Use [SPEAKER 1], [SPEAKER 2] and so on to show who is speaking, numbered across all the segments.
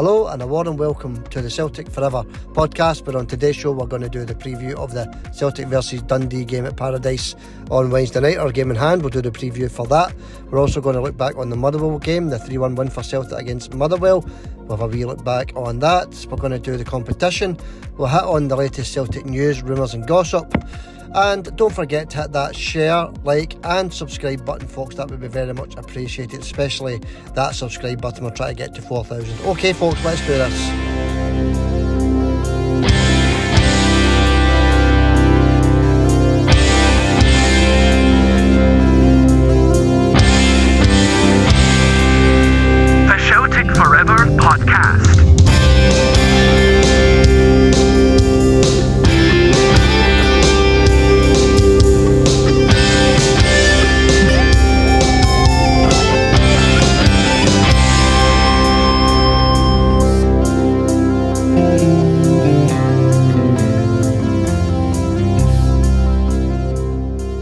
[SPEAKER 1] Hello and a warm welcome to the Celtic Forever podcast, but on today's show we're going to do the preview of the Celtic versus Dundee game at Paradise on Wednesday night. Our game in hand, we'll do the preview for that. We're also going to look back on the Motherwell game, the 3-1 win for Celtic against Motherwell. We'll have a wee look back on that. We're going to do the competition. We'll hit on the latest Celtic news, rumours and gossip. And don't forget to hit that share, like and subscribe button, folks. That would be very much appreciated, especially that subscribe button. We'll try to get to 4,000. Okay folks, let's do this.
[SPEAKER 2] The Celtic Forever Podcast.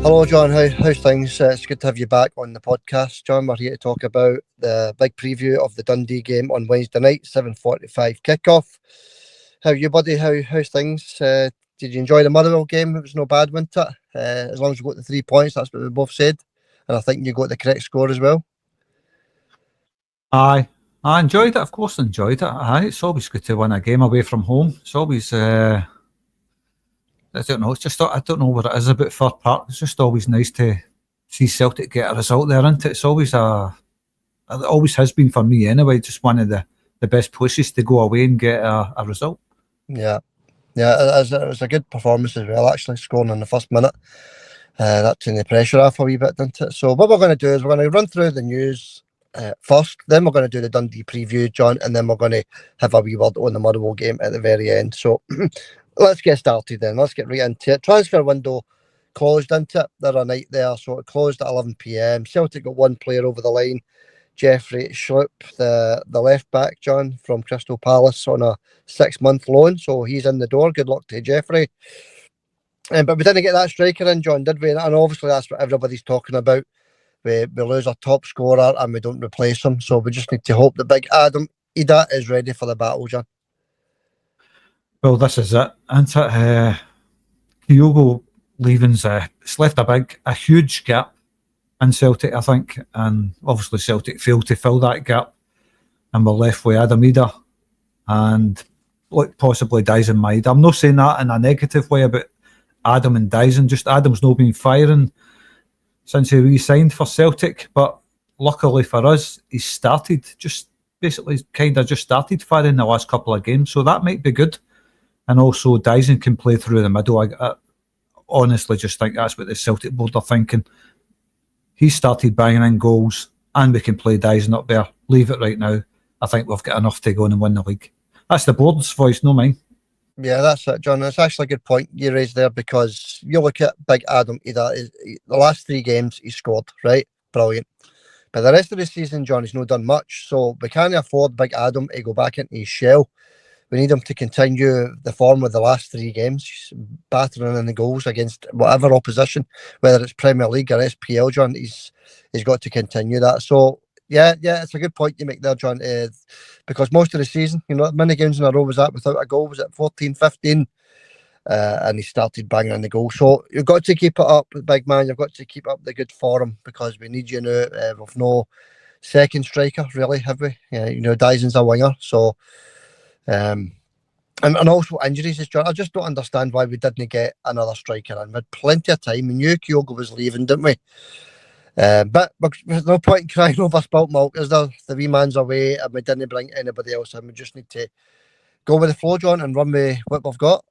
[SPEAKER 1] Hello John, how's things? It's good to have you back on the podcast, John. We're here to talk about the big preview of the Dundee game on Wednesday night, 7:45 kickoff. How are you, buddy? How's things? Did you enjoy the Motherwell game? It was no bad, wasn't it? As long as you got the 3 points, that's what we both said. And I think you got the correct score as well.
[SPEAKER 3] Aye, I enjoyed it, of course, enjoyed it. Aye, it's always good to win a game away from home. It's always... I don't know. It's just I don't know what it is about Fir Park. It's just always nice to see Celtic get a result there, isn't it? It's always it always has been for me anyway. Just one of the best places to go away and get a result.
[SPEAKER 1] Yeah, it was a good performance as well. Actually, scoring in the first minute, that turned the pressure off a wee bit, didn't it? So what we're going to do is we're going to run through the news first. Then we're going to do the Dundee preview, John, and then we're going to have a wee word on the Motherwell game at the very end. So. Let's get started then. Let's get right into it. Transfer window closed, didn't it? The other night there, so it closed at 11 p.m. Celtic got one player over the line, Jeffrey Schlupp, the left back, John, from Crystal Palace on a 6-month loan. So he's in the door. Good luck to Jeffrey. But we didn't get that striker in, John, did we? And obviously that's what everybody's talking about. We lose our top scorer and we don't replace him. So we just need to hope that big Adam Ida is ready for the battle, John.
[SPEAKER 3] Well, this is it, isn't it? Kyogo leaving's it's left a huge gap in Celtic, I think, and obviously Celtic failed to fill that gap, and we're left with Adam Ida and possibly Dyson Maeda. I'm not saying that in a negative way about Adam and Dyson, just Adam's not been firing since he re-signed for Celtic, but luckily for us, he started just started firing the last couple of games, so that might be good. And also Dyson can play through the middle. I honestly just think that's what the Celtic board are thinking. He started banging in goals and we can play Dyson up there. Leave it right now. I think we've got enough to go and win the league. That's the board's voice, no mine.
[SPEAKER 1] Yeah, that's it, John. That's actually a good point you raised there, because you look at big Adam, the last 3 games he scored, right? Brilliant. But the rest of the season, John, he's not done much. So we can't afford big Adam to go back into his shell. We need him to continue the form of the last 3 games, battering in the goals against whatever opposition, whether it's Premier League or SPL, John. He's got to continue that. So, yeah, it's a good point you make there, John, because most of the season, many games in a row was that without a goal, was at 14, 15, and he started banging in the goal. So you've got to keep it up, big man. You've got to keep up the good form, because we need you now. We've no second striker, really, have we? Dyson's a winger, so... And also injuries, I just don't understand why we didn't get another striker in. We had plenty of time. We knew Kyogo was leaving, didn't we? But there's no point in crying over spilt milk, is there? The wee man's away and we didn't bring anybody else in. We just need to go with the flow, John, and run with what we've got.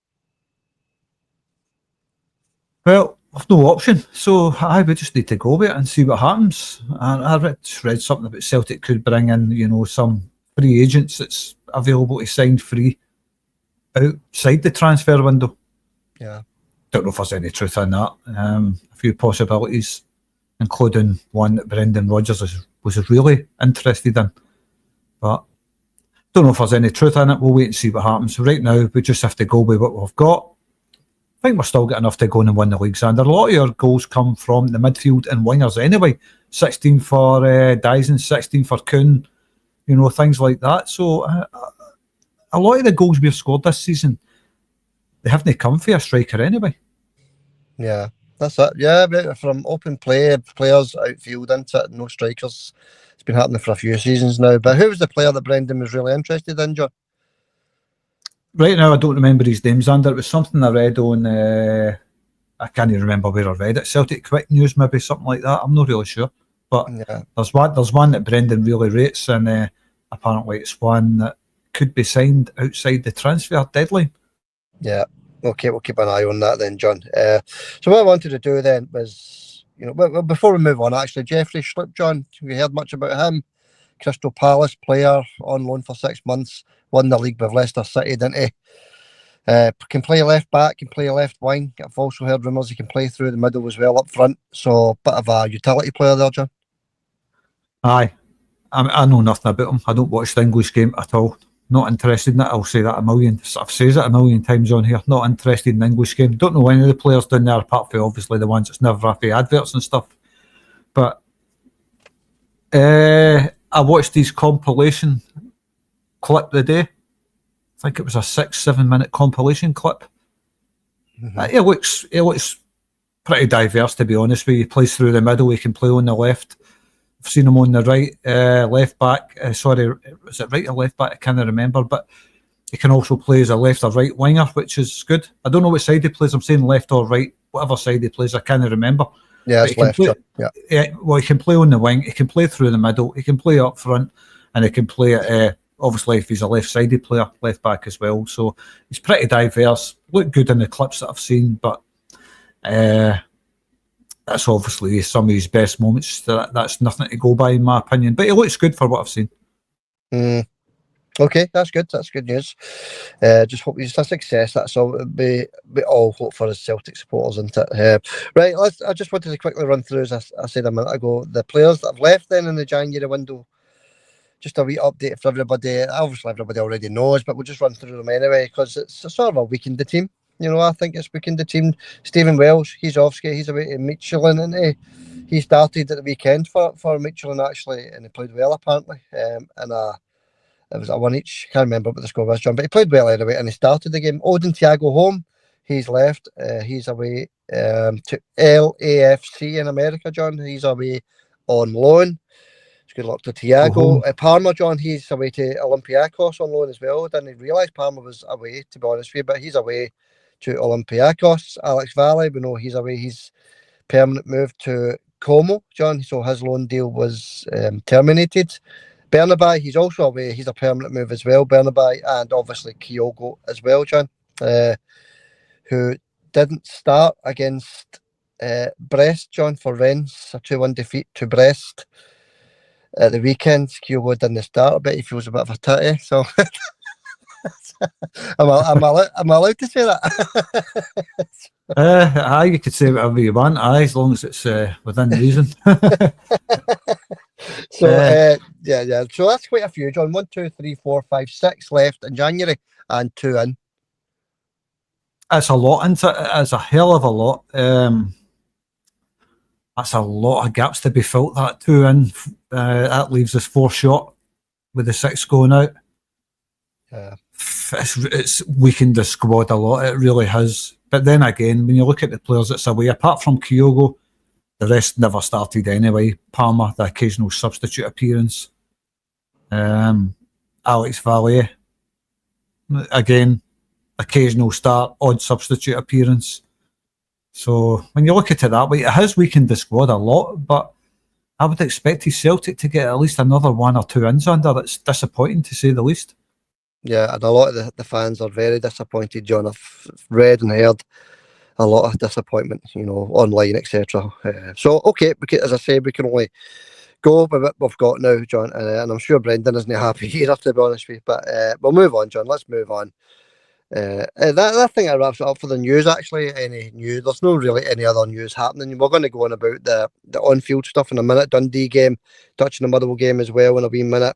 [SPEAKER 3] Well, we've no option, so we just need to go with it and see what happens. I read something about Celtic could bring in, some free agents that's available to sign free outside the transfer window.
[SPEAKER 1] Yeah.
[SPEAKER 3] Don't know if there's any truth in that. A few possibilities, including one that Brendan Rodgers was really interested in. But don't know if there's any truth in it. We'll wait and see what happens. Right now, we just have to go with what we've got. I think we're still got enough to go and win the league, Xander. A lot of your goals come from the midfield and wingers anyway. 16 for Dyson, 16 for Kuhn, things like that. So a lot of the goals we've scored this season, they haven't come for a striker anyway.
[SPEAKER 1] Yeah, that's it. Yeah, but from open play, players outfield into it, no strikers. It's been happening for a few seasons now. But who was the player that Brendan was really interested in, John?
[SPEAKER 3] Right now, I don't remember his name, Xander. It was something I read on, I can't even remember where I read it. Celtic Quick News, maybe something like that. I'm not really sure. But
[SPEAKER 1] Yeah.
[SPEAKER 3] there's one that Brendan really rates, and apparently it's one that could be signed outside the transfer deadline.
[SPEAKER 1] Yeah. Okay, we'll keep an eye on that then, John. So what I wanted to do then was, well, before we move on, actually, Jeffrey Schlupp, John, have you heard much about him? Crystal Palace player on loan for 6 months, won the league with Leicester City, didn't he? Can play left back, can play left wing. I've also heard rumours he can play through the middle as well up front. So, bit of a utility player there, John.
[SPEAKER 3] Aye. I know nothing about him. I don't watch the English game at all. Not interested in it. I'll say that I've said it a million times on here. Not interested in the English game. Don't know any of the players down there apart from obviously the ones that's never have adverts and stuff. But I watched his compilation clip the day. I think it was a 6-7 minute compilation clip.
[SPEAKER 1] Mm-hmm.
[SPEAKER 3] He looks pretty diverse, to be honest with you. He plays through the middle. He can play on the left. I've seen him on the right, left back. Sorry, was it right or left back? I can't remember. But he can also play as a left or right winger, which is good. I don't know what side he plays. I'm saying left or right, whatever side he plays. I can't remember.
[SPEAKER 1] Yeah, it's left.
[SPEAKER 3] Yeah. Well, he can play on the wing. He can play through the middle. He can play up front, and he can play obviously if he's a left-sided player, left back as well. So he's pretty diverse. Looked good in the clips that I've seen, but that's obviously some of his best moments. That's nothing to go by, in my opinion. But he looks good for what I've seen.
[SPEAKER 1] Okay, that's good. That's good news. Just hope he's a success. That's all. We all hope for as Celtic supporters, isn't it? Right. I just wanted to quickly run through, as I said a minute ago, the players that have left then in the January window. Just a wee update for everybody. Obviously, everybody already knows, but we'll just run through them anyway because it's sort of a weakened the team. I think it's weakened the team. Stephen Welsh, he's off skate. He's away to Michelin, and he started at the weekend for Michelin actually, and he played well apparently. And it was a one each. Can't remember what the score was, John, but he played well anyway, and he started the game. Odin Thiago Home, he's left. He's away to LAFC in America, John. He's away on loan. Good luck to Thiago. Parma, John, he's away to Olympiacos on loan as well. I didn't realise Parma was away, to be honest with you, but he's away to Olympiacos. Alex Valle, we know he's away. He's permanent move to Como, John, so his loan deal was terminated. Bernabai, he's also away. He's a permanent move as well, Bernabai, and obviously Kyogo as well, John, who didn't start against Brest, John, for Rennes, a 2-1 defeat to Brest. At the weekend, Kyogo didn't start a bit. He feels a bit of a titty, so am I allowed to say that?
[SPEAKER 3] You could say whatever you want, as long as it's within reason.
[SPEAKER 1] So yeah. So that's quite a few, John. 1, 2, 3, 4, 5, 6 left in January and 2 in.
[SPEAKER 3] It's a lot, isn't it? It's a hell of a lot. That's a lot of gaps to be filled. That 2 in, that leaves us 4 short with the 6 going out.
[SPEAKER 1] Yeah.
[SPEAKER 3] It's weakened the squad a lot. It really has. But then again, when you look at the players that's away, apart from Kyogo, the rest never started anyway. Palmer, the occasional substitute appearance. Alex Valle, again, occasional start, odd substitute appearance. So when you look at it that way, it has weakened the squad a lot, but I would expect his Celtic to get at least another 1 or 2 ins under. It's disappointing to say the least.
[SPEAKER 1] Yeah, and a lot of the fans are very disappointed, John. I've read and heard a lot of disappointment, online, etc. So, okay, as I say, we can only go with what we've got now, John, and I'm sure Brendan isn't happy either, to be honest with you, but we'll move on, John. Let's move on. That thing that wraps it up for the news. Actually, any news? There's no really any other news happening. We're going to go on about the on-field stuff in a minute. Dundee game, touching the Motherwell game as well in a wee minute.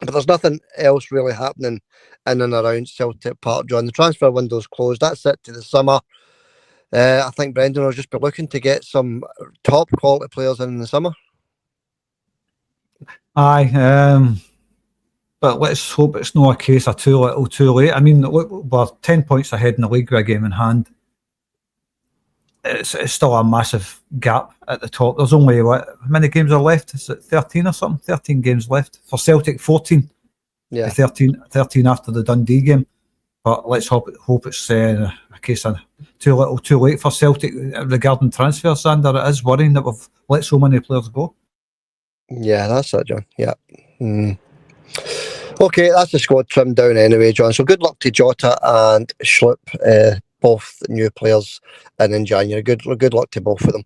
[SPEAKER 1] But there's nothing else really happening in and around Celtic Park, John. The transfer window's closed. That's it to the summer. I think Brendan will just be looking to get some top quality players in the summer.
[SPEAKER 3] Aye. But let's hope it's not a case of too little, too late. I mean, look, we're 10 points ahead in the league with a game in hand. It's still a massive gap at the top. There's only, how many games are left? Is it 13 or something? 13 games left. For Celtic, 14.
[SPEAKER 1] Yeah.
[SPEAKER 3] 13 after the Dundee game. But let's hope it's a case of too little, too late for Celtic regarding transfers, and it is worrying that we've let so many players go.
[SPEAKER 1] Yeah, that's it, John. Yeah. Okay, that's the squad trimmed down anyway, John. So good luck to Jota and Schlupp, both new players in January. Good luck to both of them.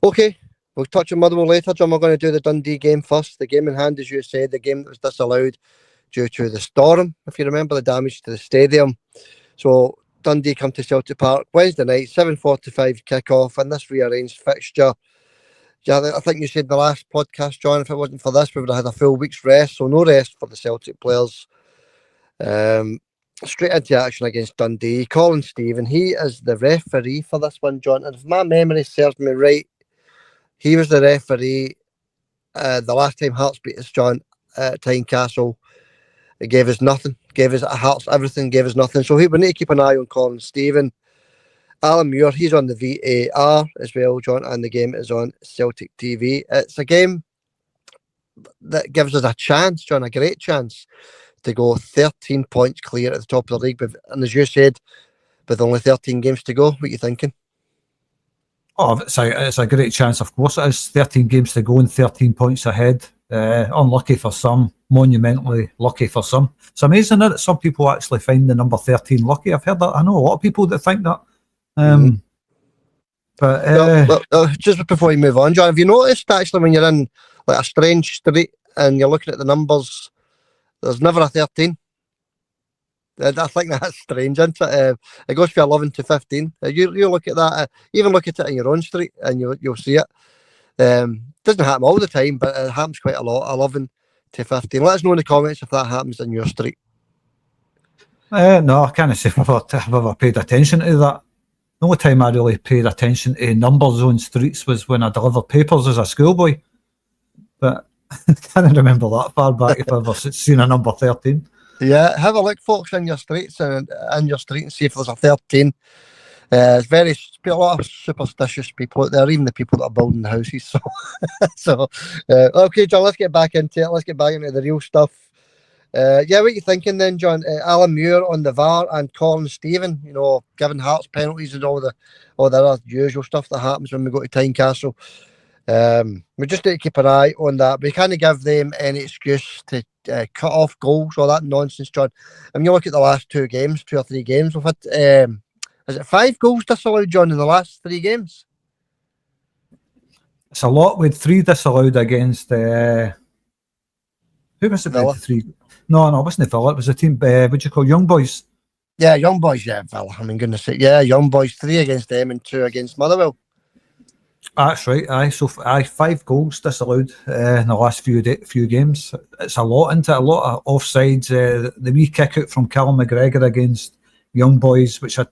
[SPEAKER 1] Okay, we'll touch on Motherwell later, John. We're going to do the Dundee game first. The game in hand, as you said, the game that was disallowed due to the storm, if you remember the damage to the stadium. So Dundee come to Celtic Park Wednesday night, 7:45 kick-off, and this rearranged fixture. Yeah, I think you said in the last podcast, John, if it wasn't for this, we would have had a full week's rest, so no rest for the Celtic players. Straight into action against Dundee. Colin Stephen, he is the referee for this one, John, and if my memory serves me right, he was the referee the last time Hearts beat us, John, at Tynecastle. It gave us nothing, gave us Hearts everything, gave us nothing. So we need to keep an eye on Colin Stephen. Alan Muir, he's on the VAR as well, John, and the game is on Celtic TV. It's a game that gives us a chance, John, a great chance to go 13 points clear at the top of the league. And as you said, with only 13 games to go, what are you thinking?
[SPEAKER 3] Oh, it's a great chance, of course it is. 13 games to go and 13 points ahead. Unlucky for some, monumentally lucky for some. It's amazing that some people actually find the number 13 lucky. I've heard that. I know a lot of people that think that. But
[SPEAKER 1] just before we move on, John, have you noticed actually when you're in like a strange street and you're looking at the numbers, there's never a 13? I think that's strange, isn't it? It goes from 11 to 15. You look at that, even look at it in your own street and you'll see it. Doesn't happen all the time, but it happens quite a lot. 11 to 15. Let us know in the comments if that happens in your street.
[SPEAKER 3] No, I can't say I've ever paid attention to that. The only time I really paid attention to numbers on streets was when I delivered papers as a schoolboy. But I can't remember that far back if I've ever seen a number 13.
[SPEAKER 1] Yeah, have a look, folks, in your streets and in your street and see if there's a 13. It's a lot of superstitious people out there, even the people that are building the houses. Okay, John, let's get back into it. Let's get back into the real stuff. What are you thinking then, John? Alan Muir on the VAR and Colin Stephen, giving Hearts penalties and all the other usual stuff that happens when we go to Tynecastle. We just need to keep an eye on that. We can't give them any excuse to cut off goals or that nonsense, John. I mean, you look at the last 2 or 3 games, we've had, is it 5 goals disallowed, John, in the last 3 games?
[SPEAKER 3] It's a lot. With 3 disallowed against who was it?
[SPEAKER 1] Villa.
[SPEAKER 3] 3? No, it wasn't Villa. It was a team. What do you call Young Boys?
[SPEAKER 1] Yeah, Young Boys. Yeah, Villa. I mean, goodness sake. Yeah, Young Boys. 3 against them and 2 against Motherwell.
[SPEAKER 3] That's right. So 5 goals disallowed in the last few games. It's a lot, isn't it? A lot of offsides. The wee kick out from Callum McGregor against Young Boys, which are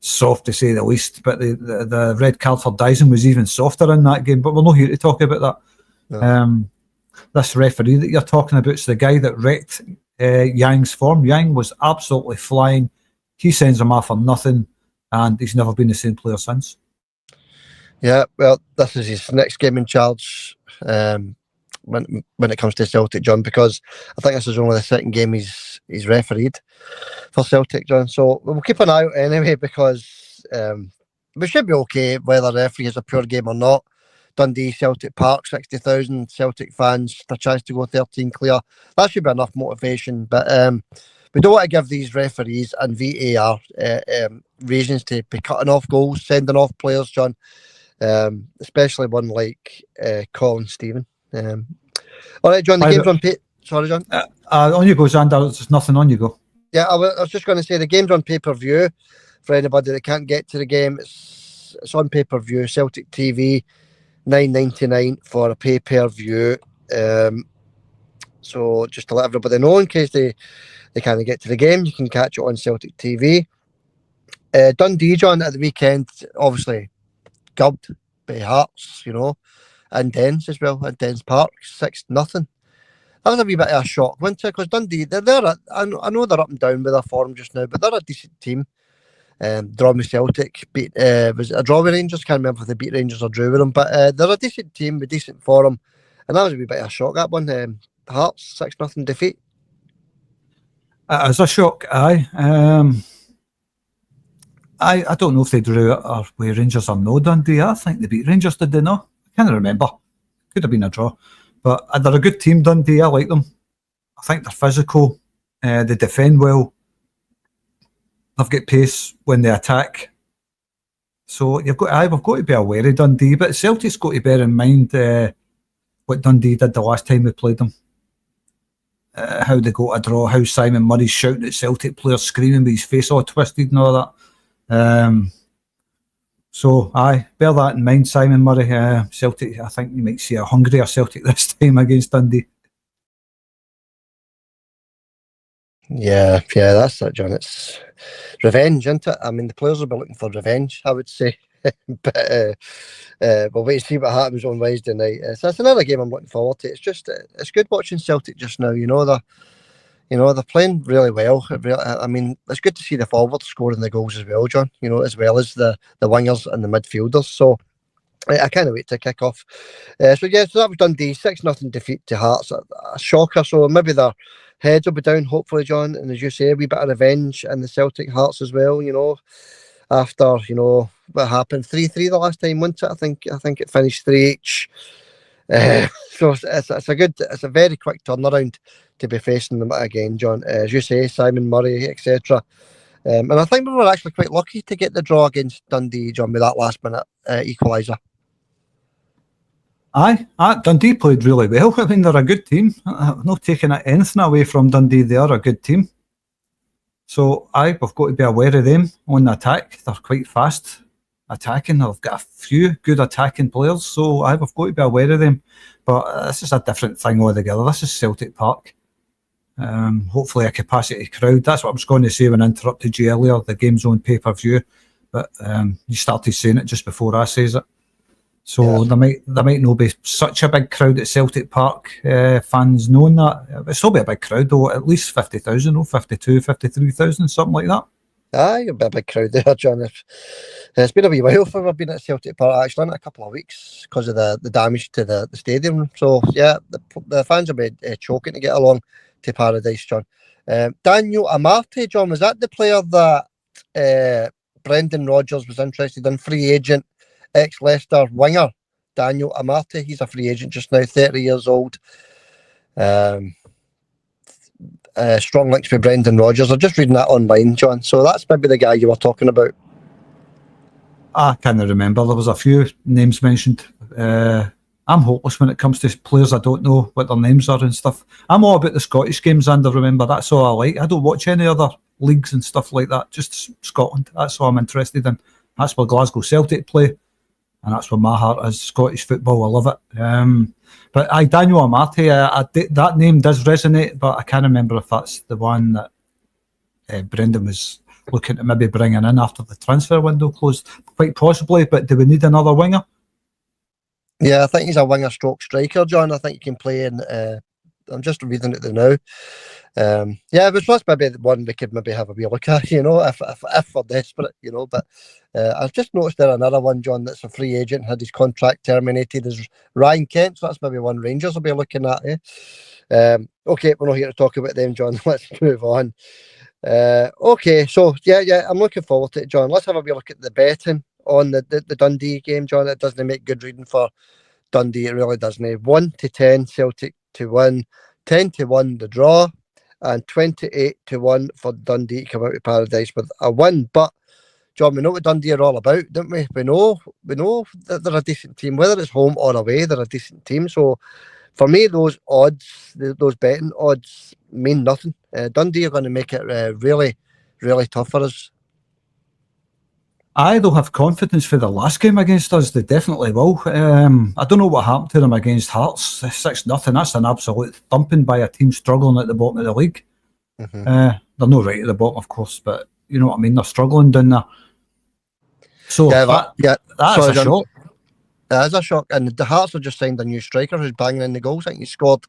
[SPEAKER 3] soft to say the least. But the red card for Dyson was even softer in that game. But we're not here to talk about that. No. This referee that you're talking about is the guy that wrecked Yang's form. Yang was absolutely flying. He sends him off for nothing, and he's never been the same player since.
[SPEAKER 1] Yeah, well, this is his next game in charge when it comes to Celtic, John, because I think this is only the second game he's refereed for Celtic, John. So we'll keep an eye out anyway, because we should be okay whether the referee has a poor game or not. Dundee, Celtic Park, 60,000 Celtic fans, a chance to go 13 clear. That should be enough motivation. But we don't want to give these referees and VAR reasons to be cutting off goals, sending off players, John. Especially one like Colin Stephen. All right, John, the game's on Sorry, John.
[SPEAKER 3] On you go, Xander. There's nothing on you go.
[SPEAKER 1] Yeah, I was just going to say the game's on pay-per-view for anybody that can't get to the game. It's on pay-per-view, Celtic TV, $9.99 for a pay-per-view. So just to let everybody know, in case they can't get to the game, you can catch it on Celtic TV. Dundee, John, at the weekend, obviously gubbed by Hearts, and Dens as well, at Dens Park, 6-0. That was a wee bit of a shock, wasn't it? Because Dundee, I know they're up and down with their form just now, but they're a decent team. Draw with Celtic, was it a draw with Rangers? Can't remember if they beat Rangers or drew with them, but they're a decent team with decent form, and that was a wee bit of a shock. That one, Hearts 6-0 defeat.
[SPEAKER 3] It is a shock, aye. I don't know if they drew it or with Rangers or no Dundee. I think they beat Rangers, did they not? I can't remember. Could have been a draw. But they're a good team, Dundee. I like them. I think they're physical. They defend well. They've got pace when they attack. So we've got to be aware of Dundee. But Celtic's got to bear in mind what Dundee did the last time we played them. How they got a draw, how Simon Murray's shouting at Celtic players, screaming with his face all twisted and all that. So, bear that in mind, Simon Murray. Celtic, I think you might see a hungrier Celtic this time against Dundee.
[SPEAKER 1] Yeah, that's it, John. It's revenge, isn't it? I mean, the players will be looking for revenge, I would say. But we'll wait to see what happens on Wednesday night. So that's another game I'm looking forward to. It's just, it's good watching Celtic just now. They're playing really well. I mean, it's good to see the forwards scoring the goals as well, John. As well as the wingers and the midfielders. So I can't wait to kick off. So that was Dundee 6-0 defeat to Hearts. A shocker. So maybe their heads will be down, hopefully, John. And as you say, a wee bit of revenge in the Celtic Hearts as well. After what happened, 3-3 the last time, wasn't it? I think it finished 3 each. So it's a very quick turnaround to be facing them again, John. As you say, Simon Murray, etc. And I think we were actually quite lucky to get the draw against Dundee, John, with that last minute equaliser.
[SPEAKER 3] Dundee played really well. I mean, they're a good team. I'm not taking anything away from Dundee. They are a good team. So we've got to be aware of them on the attack. They're quite fast attacking. They've got a few good attacking players. So we've got to be aware of them. But this is a different thing altogether. This is Celtic Park. Hopefully a capacity crowd. That's what I was going to say when I interrupted you earlier. The game's on pay-per-view. But you started saying it just before I says it. So there might not be such a big crowd at Celtic Park, fans knowing that. It'll still be a big crowd though, at least 50,000, 52, 53,000, something like that.
[SPEAKER 1] It'll be a big crowd there, John. It's been a wee while since I've been at Celtic Park, actually, in a couple of weeks because of the damage to the stadium. So, the fans will be choking to get along to Paradise, John. Daniel Amarte, John, was that the player that Brendan Rodgers was interested in, free agent? Ex-Leicester winger Daniel Amarte. He's a free agent just now, 30 years old. Strong links with Brendan Rodgers. I'm just reading that online, John. So that's maybe the guy you were talking about.
[SPEAKER 3] I can't remember. There was a few names mentioned. I'm hopeless when it comes to players. I don't know what their names are and stuff. I'm all about the Scottish games, and I remember that's all I like. I don't watch any other leagues and stuff like that. Just Scotland. That's all I'm interested in. That's where Glasgow Celtic play. And that's where my heart is, Scottish football. I love it. But Daniel Amarte, that name does resonate, but I can't remember if that's the one that Brendan was looking to maybe bringing in after the transfer window closed. Quite possibly, but do we need another winger?
[SPEAKER 1] Yeah, I think he's a winger stroke striker, John. I think he can play in... I'm just reading it now. But that's maybe the one we could maybe have a wee look at, if we're desperate, But I've just noticed there another one, John, that's a free agent, had his contract terminated, is Ryan Kent. So that's maybe one Rangers will be looking at. Okay, we're not here to talk about them, John. Let's move on. Okay, so I'm looking forward to it, John. Let's have a wee look at the betting on the Dundee game, John. It doesn't make good reading for Dundee, it really doesn't. 1 to 10 Celtic to win, 10 to 1 the draw, and 28 to 1 for Dundee to come out of Paradise with a win. But John, we know what Dundee are all about, don't we? We know that they're a decent team, whether it's home or away. They're a decent team. So for me, those odds, those betting odds, mean nothing. Dundee are going to make it really, really tough for us.
[SPEAKER 3] They'll have confidence for the last game against us. They definitely will. I don't know what happened to them against Hearts. 6-0. That's an absolute thumping by a team struggling at the bottom of the league.
[SPEAKER 1] Mm-hmm.
[SPEAKER 3] They're not right at the bottom, of course, but you know what I mean. They're struggling down there. So that's a shock. It
[SPEAKER 1] is a shock. And the Hearts have just signed a new striker who's banging in the goals. I think he scored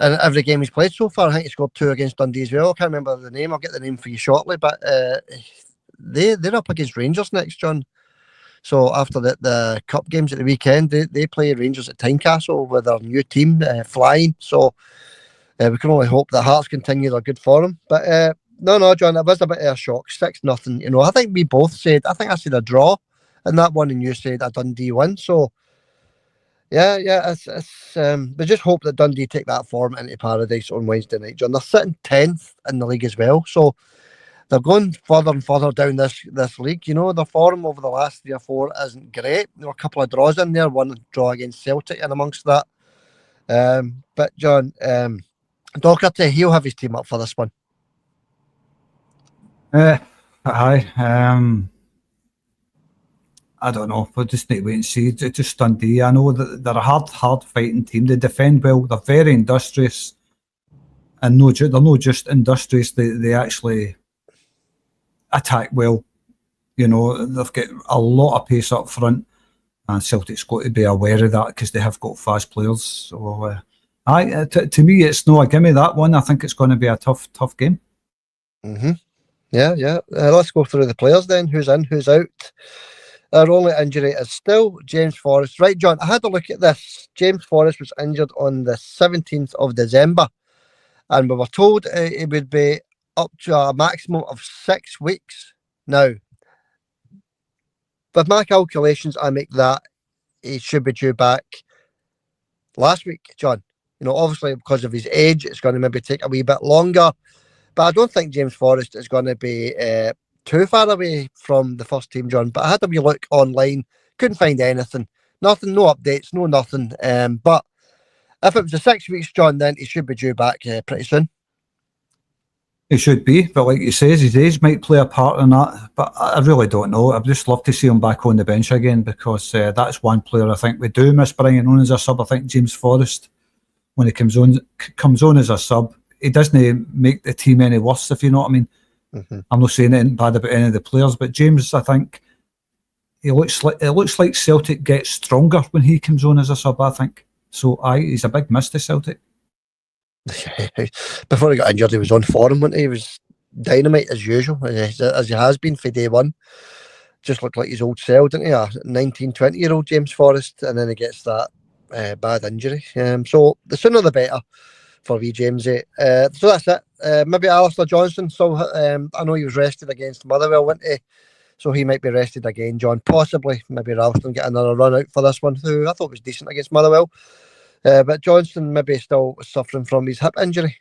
[SPEAKER 1] in every game he's played so far. I think he scored 2 against Dundee as well. I can't remember the name. I'll get the name for you shortly. But they're up against Rangers next, John. So after the cup games at the weekend, they play Rangers at Tynecastle with their new team flying. So we can only hope that Hearts continue their good form. But no, John, it was a bit of a shock. 6-0. You know, I think we both said. I think I said a draw in that one, and you said a Dundee win. So yeah, it's we just hope that Dundee take that form into paradise on Wednesday night, John. They're sitting 10th in the league as well. So they're going further and further down this league. You know, the form over the last 3 or 4 isn't great. There were a couple of draws in there, one draw against Celtic and amongst that. But John, Docherty, he'll have his team up for this one.
[SPEAKER 3] Aye. I don't know. We'll just need to wait and see. It's just Dundee. I know that they're a hard fighting team. They defend well. They're very industrious, and they're not just industrious. They actually attack well. You know, they've got a lot of pace up front, and Celtic's got to be aware of that because they have got fast players. So, to me, it's no a gimme that one. I think it's going to be a tough game.
[SPEAKER 1] Mm-hmm. Yeah. Let's go through the players then. Who's in? Who's out? Our only injury is still James Forrest. Right, John, I had a look at this. James Forrest was injured on the 17th of December, and we were told it would be up to a maximum of 6 weeks. Now, with my calculations, I make that he should be due back last week, John. You know, obviously because of his age, it's going to maybe take a wee bit longer, but I don't think James Forrest is going to be too far away from the first team, John. But I had a wee look online, couldn't find anything, nothing, no updates, no nothing. But if it was the 6 weeks, John, then he should be due back pretty soon.
[SPEAKER 3] He should be, but like he says, his age might play a part in that. But I really don't know. I'd just love to see him back on the bench again because that's one player I think we do miss bringing on as a sub. I think James Forrest, when he comes on as a sub, he doesn't make the team any worse, if you know what I mean. Mm-hmm. I'm not saying anything bad about any of the players, but James, I think it looks like Celtic gets stronger when he comes on as a sub. I think so. He's a big miss to Celtic.
[SPEAKER 1] Before he got injured, he was on form, wasn't he? He was dynamite as usual, as he has been for day one. Just looked like his old self, didn't he? A 19, 20-year-old James Forrest, and then he gets that bad injury. So the sooner the better for wee Jamesy. So that's it. Maybe Alistair Johnston. So I know he was rested against Motherwell, wasn't he? So he might be rested again, John. Possibly. Maybe Ralston get another run out for this one, who I thought was decent against Motherwell. But Johnston maybe still suffering from his hip injury.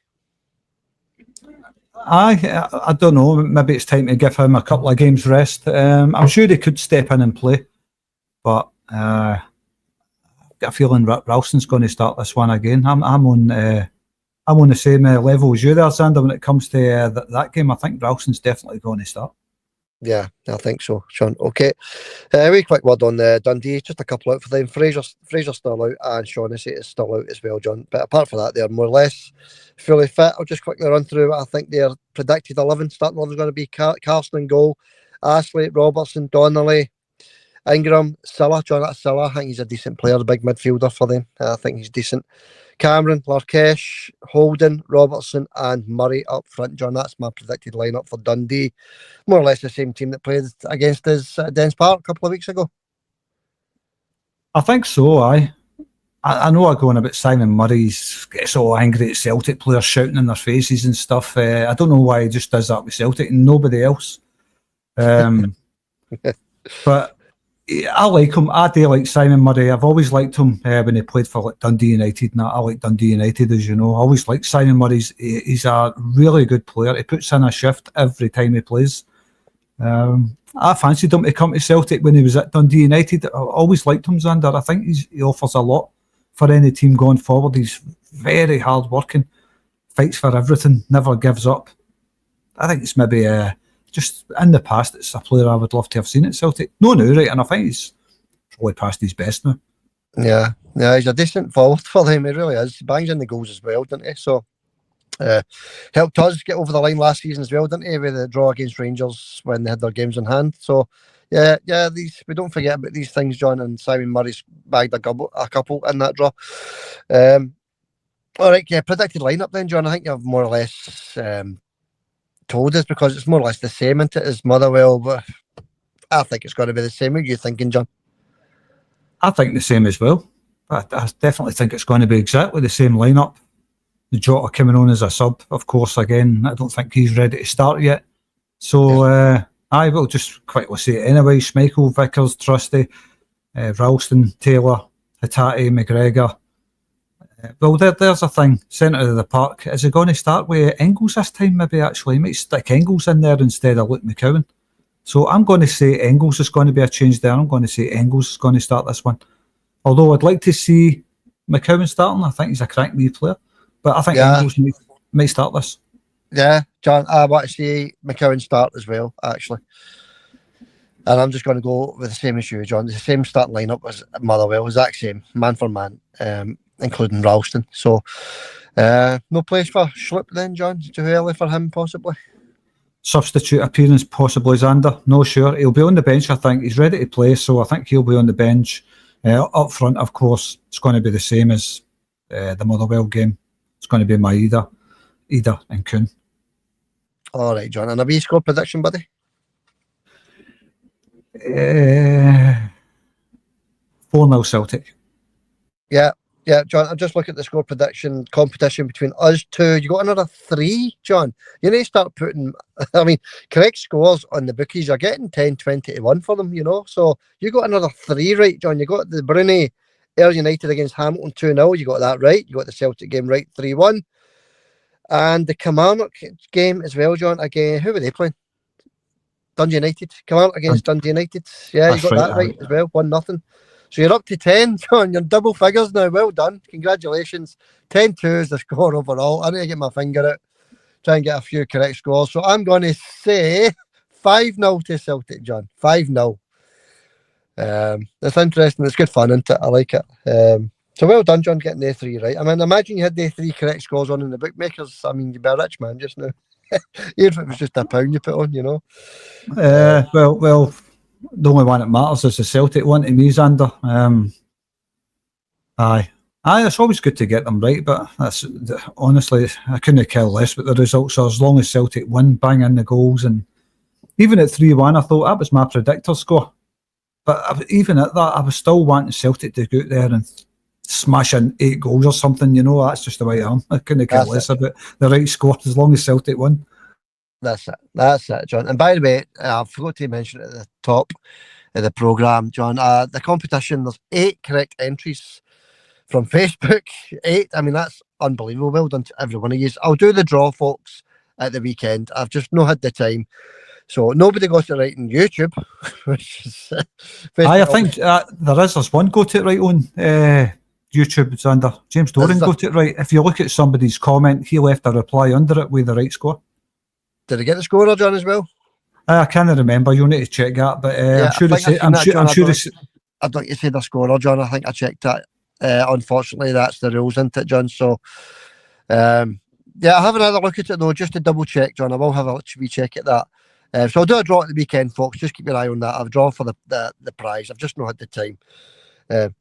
[SPEAKER 3] I don't know. Maybe it's time to give him a couple of games rest. I'm sure he could step in and play, but I've got a feeling Ralston's going to start this one again. I'm on the same level as you there, Sander. When it comes to that game, I think Ralston's definitely going to start.
[SPEAKER 1] Yeah, I think so, Sean. Okay. A wee quick word on Dundee. Just a couple out for them. Fraser's still out and Shaughnessy is still out as well, John. But apart from that, they're more or less fully fit. I'll just quickly run through what I think their predicted 11 starting order is going to be. Carson in goal, Ashley, Robertson, Donnelly, Ingram, Silla. John, that's Silla. I think he's a decent player, a big midfielder for them. I think he's decent. Cameron, Larkesh, Holden, Robertson and Murray up front, John. That's my predicted lineup for Dundee. More or less the same team that played against us at Dens Park a couple of weeks ago.
[SPEAKER 3] I think so, I know I go on about Simon Murray's gets all angry at Celtic players shouting in their faces and stuff. I don't know why he just does that with Celtic and nobody else. But I like him. I do like Simon Murray. I've always liked him when he played for like Dundee United. And I like Dundee United, as you know. I always like Simon Murray. He's a really good player. He puts in a shift every time he plays. I fancied him to come to Celtic when he was at Dundee United. I always liked him, Xander. I think he offers a lot for any team going forward. He's very hard working, fights for everything, never gives up. I think it's maybe just in the past, it's a player I would love to have seen at Celtic. No, now, right, and I think he's probably past his best now.
[SPEAKER 1] Yeah, he's a decent forward for them. He really is. He bangs in the goals as well, doesn't he? So helped us get over the line last season as well, didn't he? With the draw against Rangers when they had their games in hand. So yeah, we don't forget about these things, John. And Simon Murray's bagged a couple in that draw. All right, yeah, predicted lineup then, John. I think you've more or less told us because it's more or less the same, isn't it, as Motherwell, but I think it's going to be the same. What are you thinking, John?
[SPEAKER 3] I think the same as well. I definitely think it's going to be exactly the same lineup. The Jota coming on as a sub, of course, again. I don't think he's ready to start yet. So I will just quickly say it anyway. Schmeichel, Vickers, Trusty, Ralston, Taylor, Hatate, McGregor. Well, there's a thing. Centre of the park. Is he going to start with Engels this time, maybe, actually? He might stick Engels in there instead of Luke McCowan. So I'm going to say Engels is going to be a change there. I'm going to say Engels is going to start this one. Although I'd like to see McCowan starting. I think he's a crank wee player. But I think Engels might start this.
[SPEAKER 1] Yeah, John, I want to see McCowan start as well, actually. And I'm just going to go with the same as you, John. The same starting lineup as Motherwell, exact same, man for man, including Ralston. So, no place for Schlupp then, John? Too early for him, possibly?
[SPEAKER 3] Substitute appearance, possibly Xander. No sure. He'll be on the bench, I think. He's ready to play, so I think he'll be on the bench. Up front, of course, it's going to be the same as the Motherwell game. It's going to be Maeda, Ida and Kuhn.
[SPEAKER 1] All right, John. And a wee score prediction, buddy?
[SPEAKER 3] 4-0 Celtic.
[SPEAKER 1] Yeah, John. I'm just looking at the score prediction competition between us two. You got another 3, John. You need to start putting, I mean, correct scores on the bookies. You're getting 10, 20 to 1 for them, you know. So you got another 3 right, John. You got the Brunei Ayr United against Hamilton 2-0. You got that right. You got the Celtic game right 3-1. And the Kilmarnock game as well, John. Again, who were they playing? Dundee United. Kilmarnock against Dundee United. Yeah, you got that right as well. 1-0. So you're up to 10, John. You're double figures now. Well done. Congratulations. 10-2 is the score overall. I need to get my finger out, try and get a few correct scores. So I'm going to say 5-0 to Celtic, John. 5-0. It's interesting. It's good fun, isn't it? I like it. So well done, John, getting the 3 right. I mean, imagine you had the 3 correct scores on in the bookmakers. I mean, you'd be a rich man just now. Even if it was just £1 you put on, you know.
[SPEAKER 3] Well, the only one that matters is the Celtic one to me, Xander. Aye, it's always good to get them right, but that's honestly, I couldn't care less with the results. So as long as Celtic win, bang in the goals, and even at 3-1, I thought that was my predictor score. But even at that, I was still wanting Celtic to go out there and smash in 8 goals or something. You know, that's just the way I am. I couldn't care less about the right score as long as Celtic win.
[SPEAKER 1] That's it, John. And by the way, I forgot to mention at the top of the programme, John, the competition, there's 8 correct entries from Facebook. 8. I mean, that's unbelievable. Well done to every one of you. I'll do the draw, folks, at the weekend. I've just not had the time. So nobody got it right on YouTube. Which is,
[SPEAKER 3] I think there's one got it right on YouTube, Xander. James Doran got it right. If you look at somebody's comment, he left a reply under it with the right score.
[SPEAKER 1] Did he get the scorer, John, as well?
[SPEAKER 3] I can't remember. You'll need to check that. But I'm sure
[SPEAKER 1] I'd like to say the scorer, John. I think I checked that. Unfortunately, that's the rules, isn't it, John? So, I'll have another look at it, though, just to double check, John. I will have a wee check at that. So I'll do a draw at the weekend, folks. Just keep your eye on that. I'll draw for the prize. I've just not had the time.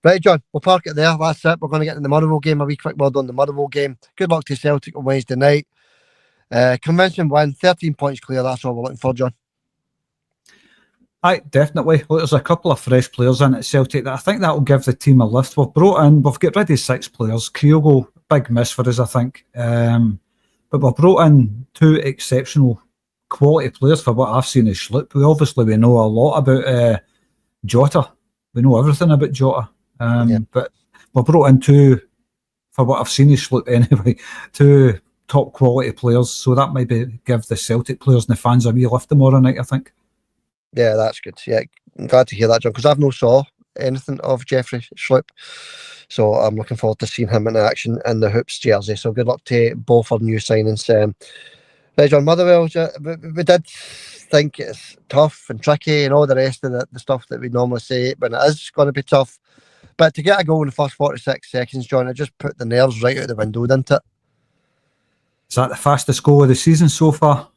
[SPEAKER 1] Right, John, we'll park it there. That's it. We're going to get in the Motherwell game. A wee quick word on the Motherwell game. Good luck to Celtic on Wednesday night. Convincing win, 13 points clear. That's all we're looking for, John.
[SPEAKER 3] Aye, definitely. Look, there's a couple of fresh players in at Celtic that I think that will give the team a lift. We've got rid of 6 players. Kyogo, big miss for us, I think. But we've brought in 2 exceptional quality players for what I've seen as Schlupp. We know a lot about Jota. We know everything about Jota. But we've brought in 2, for what I've seen as Schlupp anyway, 2 top quality players. So that maybe give the Celtic players and the fans a wee lift tomorrow night, I think.
[SPEAKER 1] Yeah, that's good. Yeah, I'm glad to hear that, John, because I've not saw anything of Jeffrey Schlupp. So I'm looking forward to seeing him in action in the Hoops jersey. So good luck to both our new signings. Right, John, Motherwell, we did think it's tough and tricky and all the rest of the stuff that we normally say when it is going to be tough. But to get a goal in the first 46 seconds, John, it just put the nerves right out the window, didn't it?
[SPEAKER 3] Is that the fastest goal of the season so far?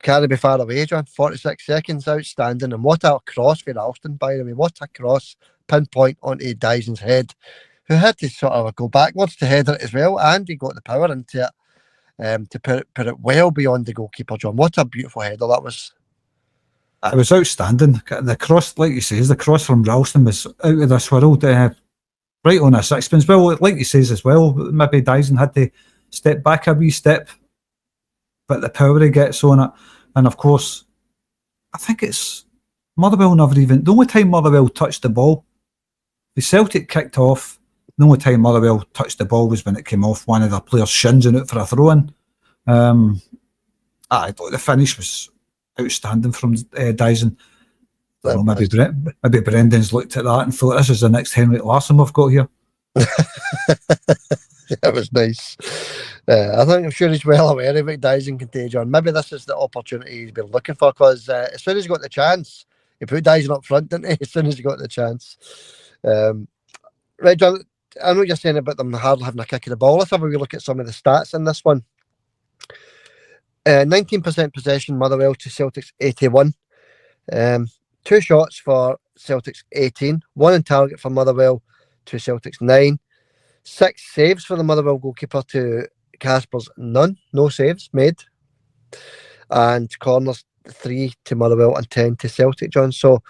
[SPEAKER 1] Can't be far away, John. 46 seconds, outstanding. And what a cross for Alston, by the way. What a cross. Pinpoint onto Dyson's head. who had to sort of go backwards to header it as well, and he got the power into it to put it well beyond the goalkeeper, John. What a beautiful header that was.
[SPEAKER 3] It was outstanding. The cross, like you say, the cross from Ralston was out of this world, right on a sixpence. Well, like you says as well, maybe Dyson had to step back a wee step, but the power he gets on it, and of course, I think it's Motherwell never even. The only time Motherwell touched the ball, the Celtic kicked off. The only time Motherwell touched the ball was when it came off one of their players' shins and out for a throw-in. I thought the finish was outstanding from Dyson. Maybe Brendan's looked at that and thought, this is the next Henrik Larsson we've got here.
[SPEAKER 1] That was nice. I'm sure he's well aware of what Dyson can take, John. Maybe this is the opportunity he's been looking for, because as soon as he got the chance, he put Dyson up front, didn't he? As soon as he got the chance. Right, John, I know what you're saying about them hardly having a kick of the ball. Let's have a wee look at some of the stats in this one. 19% possession, Motherwell, to Celtic's 81. 2 shots for Celtic's 18. 1 in target for Motherwell to Celtic's 9. 6 saves for the Motherwell goalkeeper to Casper's none. No saves made. And corners 3 to Motherwell and 10 to Celtic, John. So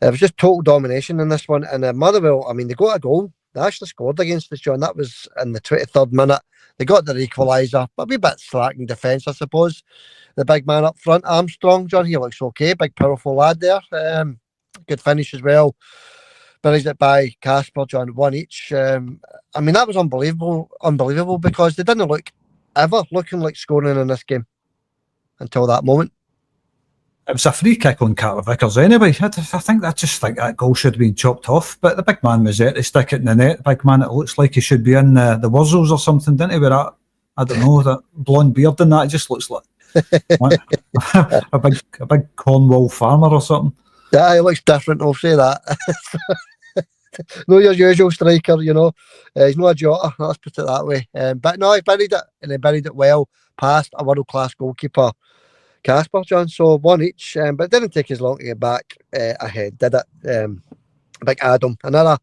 [SPEAKER 1] it was just total domination in this one. And Motherwell, I mean, they got a goal. They actually scored against us, John. That was in the 23rd minute. They got their equaliser, but a wee bit slack in defence, I suppose. The big man up front, Armstrong, John, he looks okay. Big, powerful lad there. Good finish as well. Buries it by Casper, John, 1 each. I mean, that was unbelievable, because they didn't look ever looking like scoring in this game until that moment.
[SPEAKER 3] It was a free kick on Carter Vickers anyway. I think that goal should have been chopped off, but the big man was there to stick it in the net. Big man, it looks like he should be in the Wurzels or something, didn't he? With that, I don't know, that blonde beard and that, it just looks like a big Cornwall farmer or something.
[SPEAKER 1] Yeah, he looks different, I'll say that. No, your usual striker, you know. He's not a Jota, let's put it that way. But no, he buried it, and he buried it well past a world-class goalkeeper, Casper, John. So 1 each, but it didn't take as long to get back ahead, did it? Big Adam, another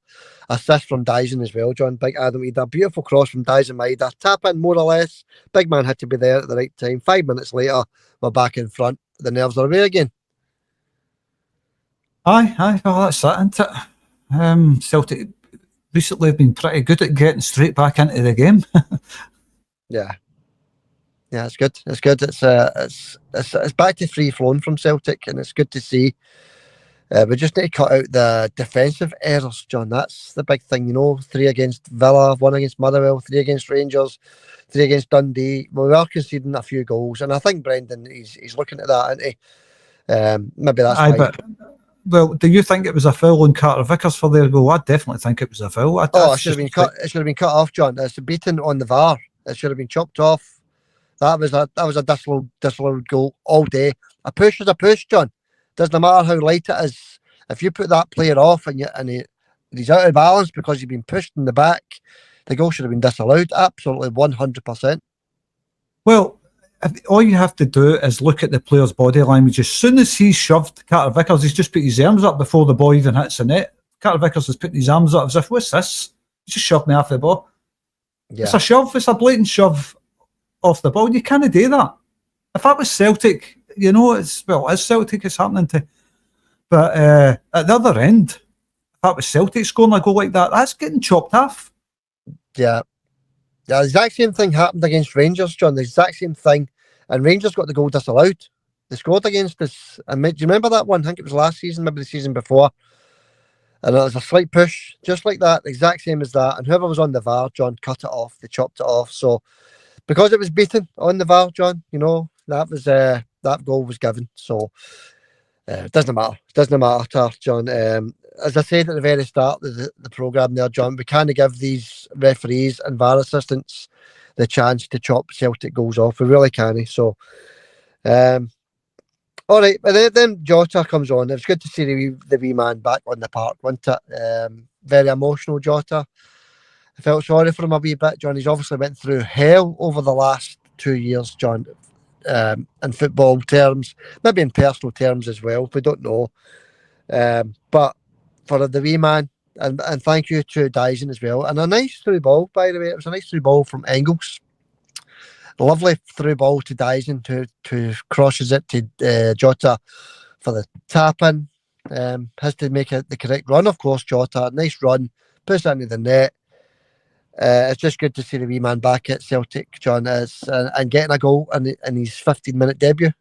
[SPEAKER 1] assist from Dyson as well, John. Big Adam, he had a beautiful cross from Dyson Maida, tap in more or less. Big man had to be there at the right time. 5 minutes later, we're back in front. The nerves are away again.
[SPEAKER 3] Aye, well, that's that, isn't it? Celtic recently have been pretty good at getting straight back into the game.
[SPEAKER 1] Yeah, it's good. It's good. It's back to free flowing from Celtic, and it's good to see. We just need to cut out the defensive errors, John. That's the big thing, you know. 3 against Villa, 1 against Motherwell, 3 against Rangers, 3 against Dundee. We are conceding a few goals, and I think Brendan he's looking at that, isn't he? Maybe that's why.
[SPEAKER 3] Well, do you think it was a foul on Carter Vickers for their goal? I definitely think it was a foul.
[SPEAKER 1] It should have been cut. It should have been cut off, John. It's beaten on the VAR. It should have been chopped off. That was a disallowed goal all day. A push is a push, John. Doesn't matter how light it is. If you put that player off and he's out of balance because he's been pushed in the back, the goal should have been disallowed. Absolutely, 100%.
[SPEAKER 3] Well, all you have to do is look at the player's body language. As soon as he's shoved Carter Vickers, he's just put his arms up before the ball even hits the net. Carter Vickers is putting his arms up as if, what's this? He just shoved me off the ball. Yeah. It's a shove. It's a blatant shove off the ball. You can't do that. If that was Celtic, you know, it's Celtic it's happening to. But at the other end, if that was Celtic scoring a goal like that, that's getting chopped off.
[SPEAKER 1] Yeah. Yeah, the exact same thing happened against Rangers, John. The exact same thing. And Rangers got the goal disallowed. They scored against us. And do you remember that one? I think it was last season, maybe the season before. And it was a slight push, just like that, the exact same as that. And whoever was on the VAR, John, cut it off. They chopped it off. So because it was beaten on the VAR, John, you know, that was that goal was given. So it doesn't matter. It doesn't matter, John. As I said at the very start of the programme there, John, we can't give these referees and VAR assistants the chance to chop Celtic goals off. We really can't. So, all right. But then Jota comes on. It was good to see the wee man back on the park, wasn't it? Very emotional, Jota. I felt sorry for him a wee bit, John. He's obviously went through hell over the last 2 years, John, in football terms, maybe in personal terms as well. We don't know. But for the wee man, and thank you to Dyson as well. And a nice through ball, by the way. It was a nice through ball from Engels. Lovely through ball to Dyson to crosses it to Jota for the tap in. Has to make it the correct run, of course. Jota, nice run, puts it into the net. It's just good to see the wee man back at Celtic, John, and getting a goal in his 15-minute debut.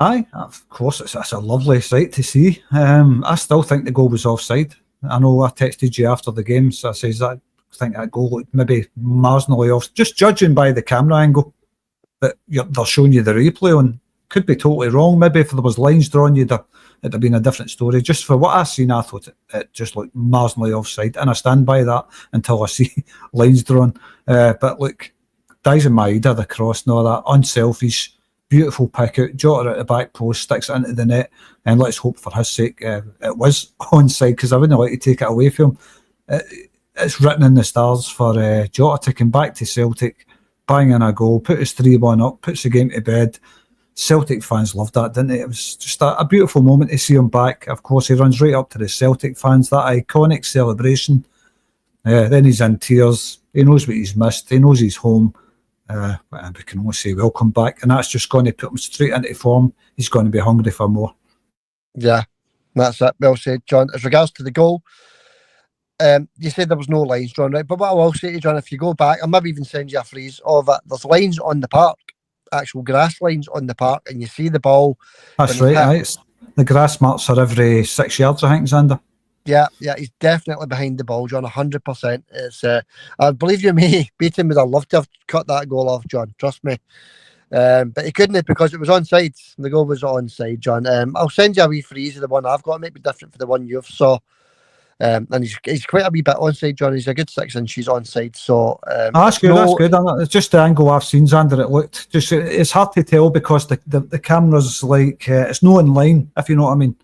[SPEAKER 3] Aye, of course, it's a lovely sight to see. I still think the goal was offside. I know I texted you after the game, so I says that I think that goal looked maybe marginally off. Just judging by the camera angle that they're showing you the replay on, could be totally wrong. Maybe if there was lines drawn, it'd have been a different story. Just for what I seen, I thought it just looked marginally offside, and I stand by that until I see lines drawn. But look, Dyson Maeda, the cross and all that, unselfish. Beautiful pick out, Jota at the back post, sticks it into the net, and let's hope for his sake it was onside, because I wouldn't like to take it away from him. It's written in the stars for Jota to come back to Celtic, bang in a goal, put his 3-1 up, puts the game to bed. Celtic fans loved that, didn't they? It was just a beautiful moment to see him back. Of course, he runs right up to the Celtic fans, that iconic celebration. Then he's in tears. He knows what he's missed. He knows he's home. And we can only say welcome back, and that's just going to put him straight into form. He's going to be hungry for more.
[SPEAKER 1] Yeah, that's it. Well said, John. As regards to the goal, you said there was no lines drawn, right? But what I will say to you, John, if you go back, I'll maybe even send you a freeze of it. There's lines on the park, actual grass lines on the park, and you see the ball.
[SPEAKER 3] That's right. Right. The grass marks are every 6 yards, I think, Xander.
[SPEAKER 1] Yeah, he's definitely behind the ball, John, 100%. It's, I believe you me, Beaton would have loved to have cut that goal off, John, trust me. But he couldn't because it was onside. The goal was onside, John. I'll send you a wee freeze of the one I've got. It might be different for the one you've saw. And he's quite a wee bit onside, John. He's a good 6 inches onside. So
[SPEAKER 3] that's good. That's good. It's just the angle I've seen, Xander. It looked just. It's hard to tell because the camera's like it's not in line, if you know what I mean.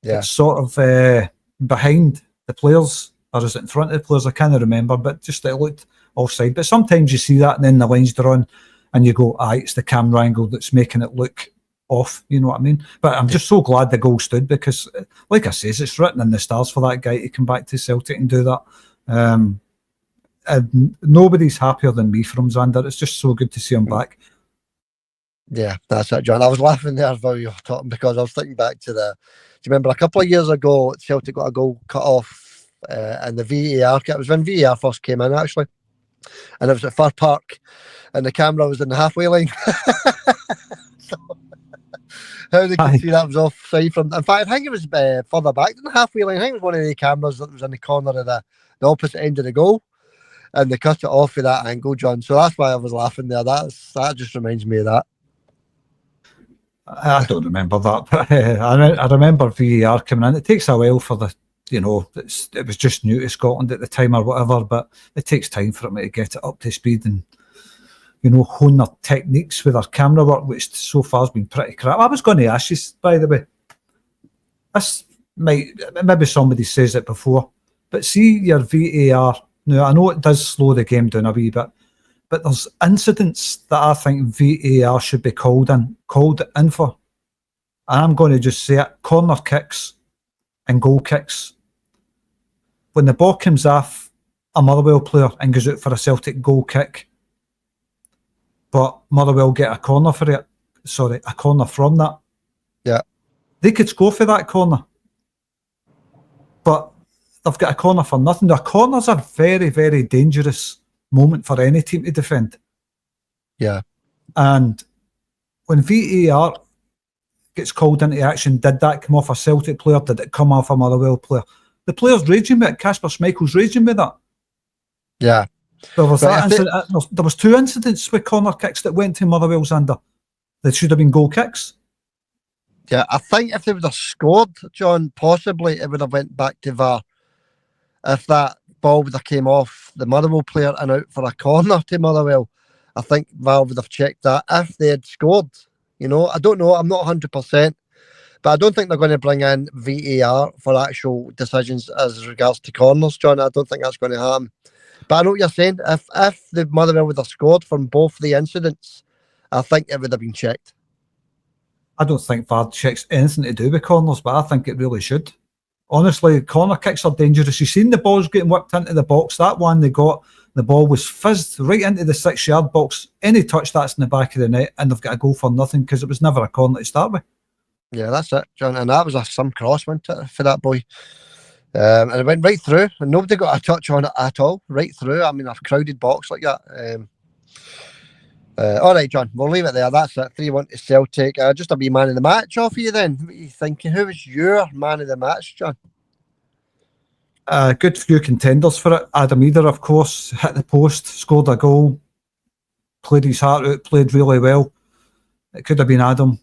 [SPEAKER 1] Yeah.
[SPEAKER 3] It's sort of behind the players, or is it in front of the players? I can't remember, but just it looked offside. But sometimes you see that, and then the line's drawn, and you go, it's the camera angle that's making it look off, you know what I mean? But I'm just so glad the goal stood because, like I says, it's written in the stars for that guy to come back to Celtic and do that. And nobody's happier than me for him, Xander. It's just so good to see him back.
[SPEAKER 1] Yeah, that's it, John. I was laughing there while you were talking because I was thinking back to do you remember a couple of years ago, Celtic got a goal cut off and the VAR, it was when VAR first came in actually, and it was at Fir Park and the camera was in the halfway line. So, how they could see that was offside from, in fact, I think it was further back than the halfway line. I think it was one of the cameras that was in the corner of the opposite end of the goal, and they cut it off with that angle, John. So that's why I was laughing there. That just reminds me of that.
[SPEAKER 3] I don't remember that, but I remember VAR coming in. It takes a while for it was just new to Scotland at the time or whatever, but it takes time for them to get it up to speed and, hone their techniques with their camera work, which so far has been pretty crap. I was going to ask you, by the way, this maybe somebody says it before, but see your VAR, now I know it does slow the game down a wee bit, but there's incidents that I think VAR should be called in for. And I'm going to just say it, corner kicks and goal kicks. When the ball comes off a Motherwell player and goes out for a Celtic goal kick, but Motherwell get a corner for it, a corner from that.
[SPEAKER 1] Yeah.
[SPEAKER 3] They could score for that corner. But they've got a corner for nothing. The corners are very, very dangerous moment for any team to defend.
[SPEAKER 1] Yeah.
[SPEAKER 3] And when VAR gets called into action, did that come off a Celtic player? Did it come off a Motherwell player? The player's raging with it. Kasper Schmeichel's raging with that.
[SPEAKER 1] Yeah.
[SPEAKER 3] There was there was 2 incidents with corner kicks that went to Motherwell's under. They should have been goal kicks.
[SPEAKER 1] Yeah, I think if they would have scored, John, possibly it would have went back to VAR. If that ball would have came off the Motherwell player and out for a corner to Motherwell, I think VAR would have checked that if they had scored. I don't know. I'm not 100%, but I don't think they're going to bring in VAR for actual decisions as regards to corners, John. I don't think that's going to happen. But I know what you're saying. If the Motherwell would have scored from both the incidents, I think it would have been checked.
[SPEAKER 3] I don't think VAR checks anything to do with corners, but I think it really should. honestly, corner kicks are dangerous. You've seen the balls getting whipped into the box. That one they got, the ball was fizzed right into the 6-yard box. Any touch that's in the back of the net, and they've got a goal for nothing because it was never a corner to start with.
[SPEAKER 1] Yeah, that's it, John. And that was some cross, wasn't it, for that boy? And it went right through, and nobody got a touch on it at all. Right through. I mean, a crowded box like that. All right, John, we'll leave it there. That's it. 3-1 to Celtic. Just a wee man of the match off you then. What are you thinking? Who was your man of the match, John?
[SPEAKER 3] Good few contenders for it. Adam Eder, of course, hit the post, scored a goal, played his heart out, played really well. It could have been Adam.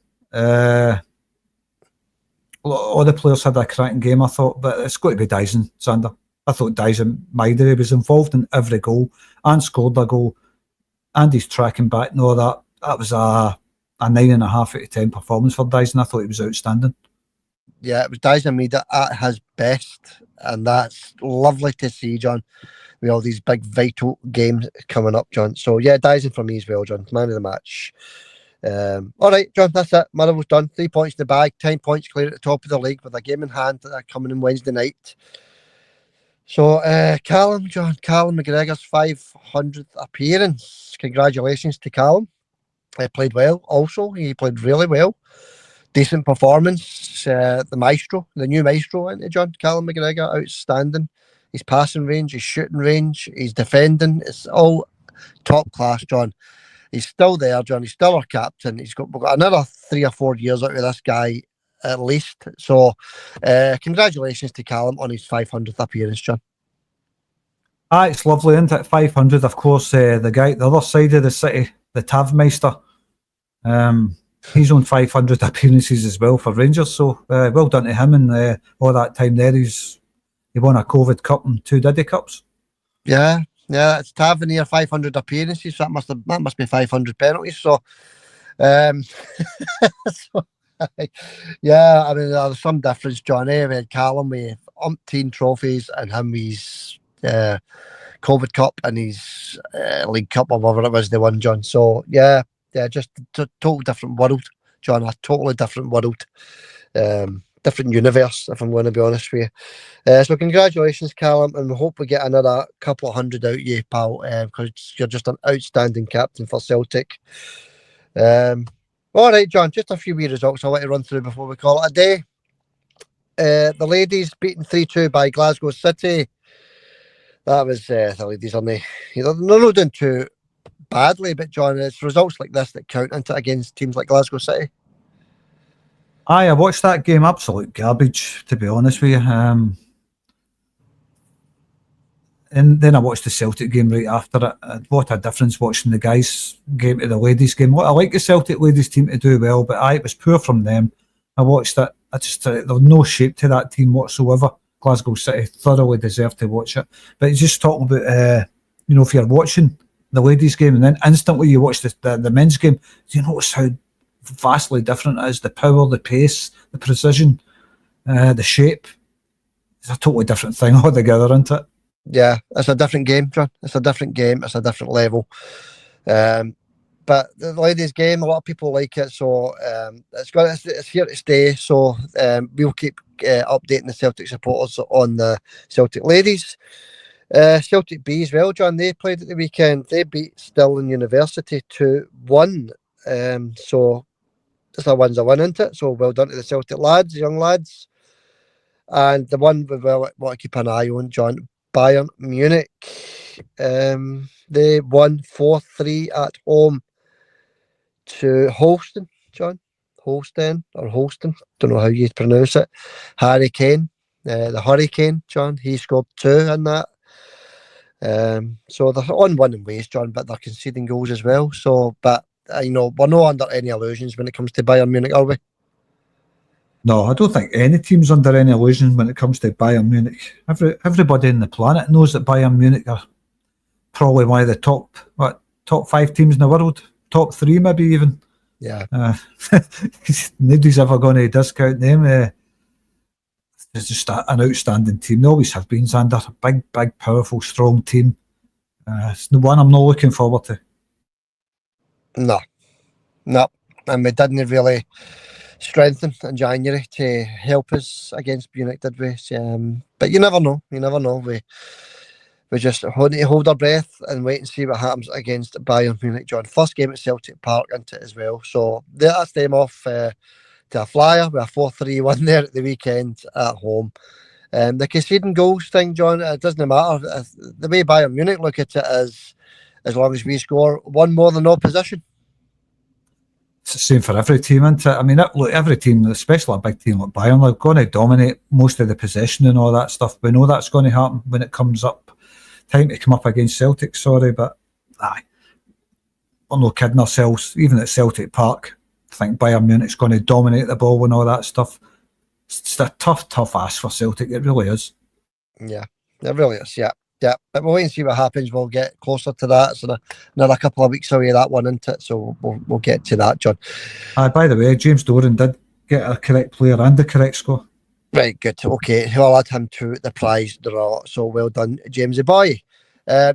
[SPEAKER 3] All the players had a cracking game, I thought, but it's got to be Dyson, Sander. I thought Dyson Maida was involved in every goal and scored a goal, and he's tracking back and all that. That was a 9.5 out of 10 performance for Dyson. I thought he was outstanding.
[SPEAKER 1] Yeah, it was Dyson Maida at his best, and that's lovely to see, John, with all these big vital games coming up, John. So yeah, Dyson for me as well, John. Man of the match. All right, John, that's it. Motherwell's done. 3 points in the bag, 10 points clear at the top of the league with a game in hand coming in Wednesday night. So Callum McGregor's 500th appearance. Congratulations to Callum. He played well also. He played really well. Decent performance. The new maestro, isn't he, John? Callum McGregor, outstanding. His passing range, his shooting range, his defending, it's all top class, John. He's still there, John. He's still our captain. We've got another 3 or 4 years out of this guy at least. So, congratulations to Callum on his 500th appearance, John.
[SPEAKER 3] It's lovely, isn't it? 500, of course. The guy, the other side of the city, the Tavmeister, he's on 500 appearances as well for Rangers. So, well done to him. And all that time there, he won a COVID Cup and 2 Diddy Cups. Yeah,
[SPEAKER 1] it's Tavernier 500 appearances. So that must be 500 penalties. So, yeah, I mean, there's some difference, John. We had Callum with umpteen trophies, and him his COVID Cup and his League Cup or whatever it was they won, John. So yeah, just a total different world, John. A totally different world. Different universe, if I'm going to be honest with you. So congratulations, Callum, and we hope we get another couple of hundred out of you, pal, because you're just an outstanding captain for Celtic. All right, John, just a few wee results I want to run through before we call it a day. The ladies beaten 3-2 by Glasgow City. That was the ladies, aren't they? They're not doing too badly, but John, it's results like this that count, into against teams like Glasgow City.
[SPEAKER 3] I watched that game, absolute garbage, to be honest with you. And then I watched the Celtic game right after it. What a difference watching the guys' game to the ladies' game. I like the Celtic ladies team to do well, but it was poor from them. I watched it. There was no shape to that team whatsoever. Glasgow City thoroughly deserved to watch it. But it's just talking about, if you're watching the ladies' game and then instantly you watch the men's game, do you notice how vastly different it is? The power, the pace, the precision, the shape. It's a totally different thing altogether, isn't it?
[SPEAKER 1] Yeah, it's a different game, John. It's a different game. It's a different level. But the ladies' game, a lot of people like it, so it's here to stay. So we'll keep updating the Celtic supporters on the Celtic ladies. Celtic B as well, John. They played at the weekend. They beat Stirling University 2-1. So it's a win's a win, isn't it? So well done to the Celtic lads, young lads. And the one we want to keep an eye on, John, Bayern Munich. They won 4-3 at home to Holstein, John. Holstein, don't know how you pronounce it. Harry Kane, the Hurricane, John. He scored 2 in that. So they're on winning ways, John, but they're conceding goals as well. So, but we're not under any illusions when it comes to Bayern Munich, are we?
[SPEAKER 3] No, I don't think any team's under any illusions when it comes to Bayern Munich. Everybody on the planet knows that Bayern Munich are probably one of the top 5 teams in the world, top 3 maybe even.
[SPEAKER 1] Yeah.
[SPEAKER 3] Nobody's ever going to discount them. It's just an outstanding team. They always have been, Xander. A big, powerful, strong team. It's the one I'm not looking forward to.
[SPEAKER 1] No. And we didn't really strengthen in January to help us against Munich, did we? But you never know. You never know. We just need to hold our breath and wait and see what happens against Bayern Munich, John. First game at Celtic Park, isn't it, as well? So that's them off to a flyer with a 4-3 win there at the weekend at home. The conceding goals thing, John, it doesn't matter. The way Bayern Munich look at it is, as long as we score one more than opposition.
[SPEAKER 3] It's the same for every team, isn't it? I mean, look, every team, especially a big team like Bayern, they're going to dominate most of the possession and all that stuff. We know that's going to happen when it comes up. Time to come up against Celtic, sorry, but aye. We're no kidding ourselves. Even at Celtic Park, I think Bayern Munich's going to dominate the ball and all that stuff. It's a tough ask for Celtic. It really is.
[SPEAKER 1] Yeah, it really is. Yeah. But we'll wait and see what happens. We'll get closer to that. It's another couple of weeks away, that one, isn't it? So we'll get to that, John.
[SPEAKER 3] By the way, James Doran did get a correct player and the correct score.
[SPEAKER 1] Right, good. Okay, I'll add him to the prize draw. So well done, Jamesy boy.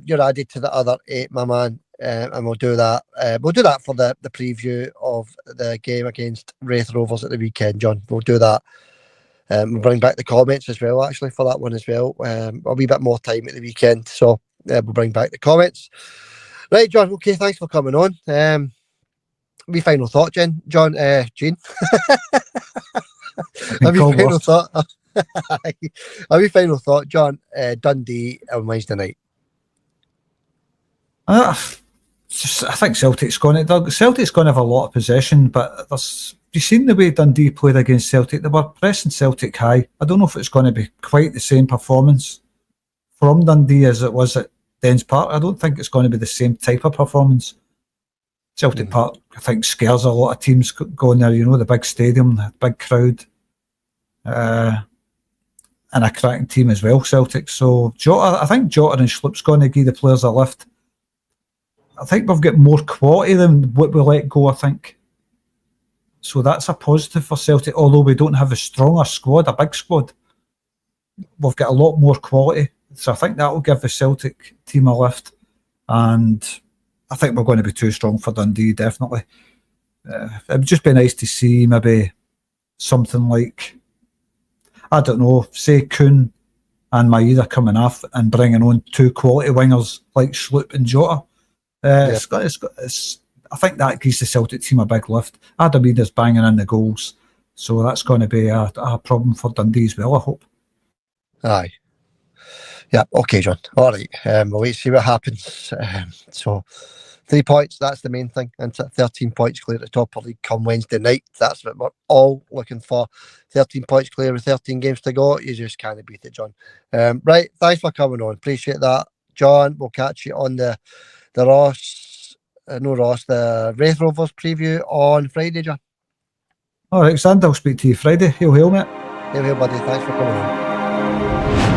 [SPEAKER 1] You're added to the other 8, my man. And we'll do that. We'll do that for the preview of the game against Wraith Rovers at the weekend, John. We'll do that. We'll bring back the comments as well, actually, for that one as well. A wee bit more time at the weekend, so we'll bring back the comments. Right, John, okay, thanks for coming on. Wee final thought, Gene. A wee final thought. A wee final thought, John. Dundee on Wednesday night.
[SPEAKER 3] I think Celtic's going to have a lot of possession, but you've seen the way Dundee played against Celtic. They were pressing Celtic high. I don't know if it's going to be quite the same performance from Dundee as it was at Dens Park. I don't think it's going to be the same type of performance. Celtic Park, I think, scares a lot of teams going there. You know, the big stadium, the big crowd, and a cracking team as well, Celtic. So I think Jota and Schlupp's going to give the players a lift. I think we've got more quality than what we let go, I think. So that's a positive for Celtic, although we don't have a stronger squad, a big squad. We've got a lot more quality. So I think that will give the Celtic team a lift. And I think we're going to be too strong for Dundee, definitely. It would just be nice to see maybe something like, I don't know, say Kuhn and Maeda coming off and bringing on 2 quality wingers like Schlupp and Jota. I think that gives the Celtic team a big lift. Adam Ida's banging in the goals, so that's going to be a problem for Dundee as well, I hope.
[SPEAKER 1] Aye. Yeah, okay, John. All right. We'll wait to see what happens. So 3 points, that's the main thing. And 13 points clear at the top of the league come Wednesday night. That's what we're all looking for. 13 points clear with 13 games to go. You just can't beat it, John. Right, thanks for coming on. Appreciate that, John. We'll catch you on the the Wraith Rovers preview on Friday, John.
[SPEAKER 3] All right, Xander, I'll speak to you Friday. Hail, mate.
[SPEAKER 1] Hail, buddy. Thanks for coming on.